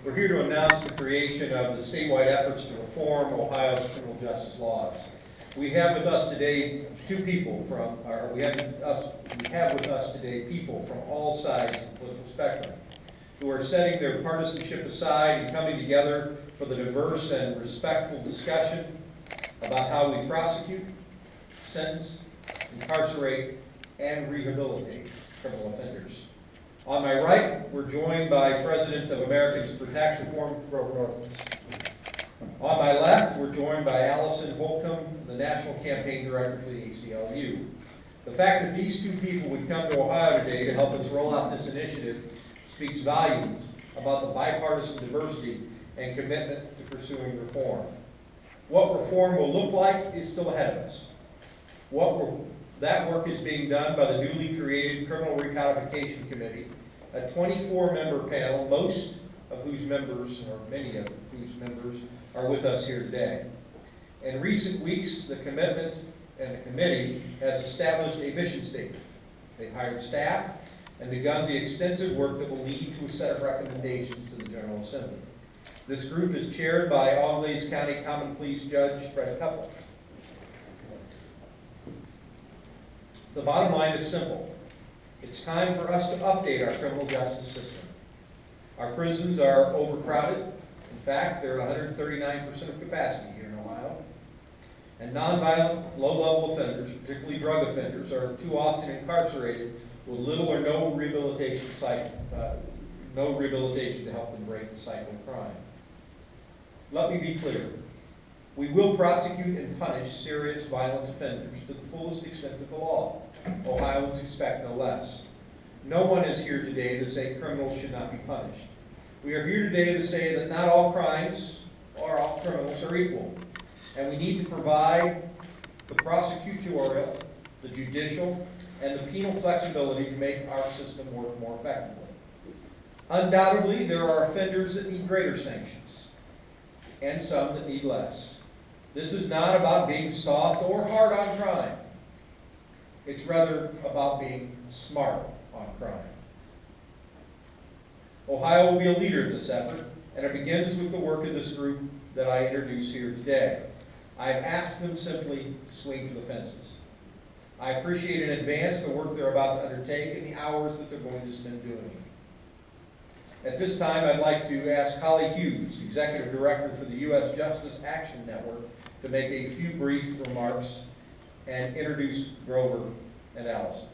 We're here to announce the creation of the statewide efforts to reform Ohio's criminal justice laws. We have with us today people from all sides of the political spectrum who are setting their partisanship aside and coming together for the diverse and respectful discussion about how we prosecute, sentence, incarcerate, and rehabilitate criminal offenders. On my right, we're joined by President of Americans for Tax Reform, Norquist. On my left, we're joined by Alison, Holcomb, the National Campaign Director for the ACLU. The fact that these two people would come to Ohio today to help us roll out this initiative speaks volumes about the bipartisan diversity and commitment to pursuing reform. What reform will look like is still ahead of us. That work is being done by the newly created Criminal Recodification Committee, a 24-member panel, most of whose members, or many of whose members, are with us here today. In recent weeks, the commitment and the committee has established a mission statement. They've hired staff and begun the extensive work that will lead to a set of recommendations to the General Assembly. This group is chaired by Auglaize County Common Pleas Judge Pepple. The bottom line is simple. It's time for us to update our criminal justice system. Our prisons are overcrowded. In fact, they're at 139% of capacity here in Ohio. And nonviolent, low-level offenders, particularly drug offenders, are too often incarcerated with little or no rehabilitation to help them break the cycle of crime. Let me be clear. We will prosecute and punish serious violent offenders to the fullest extent of the law. Ohioans expect no less. No one is here today to say criminals should not be punished. We are here today to say that not all crimes or all criminals are equal. And we need to provide the prosecutorial, the judicial, and the penal flexibility to make our system work more effectively. Undoubtedly, there are offenders that need greater sanctions, and some that need less. This is not about being soft or hard on crime. It's rather about being smart on crime. Ohio will be a leader in this effort, and it begins with the work of this group that I introduce here today. I've asked them simply to swing for the fences. I appreciate in advance the work they're about to undertake and the hours that they're going to spend doing it. At this time, I'd like to ask Holly Hughes, Executive Director for the U.S. Justice Action Network, to make a few brief remarks and introduce Grover and Alison.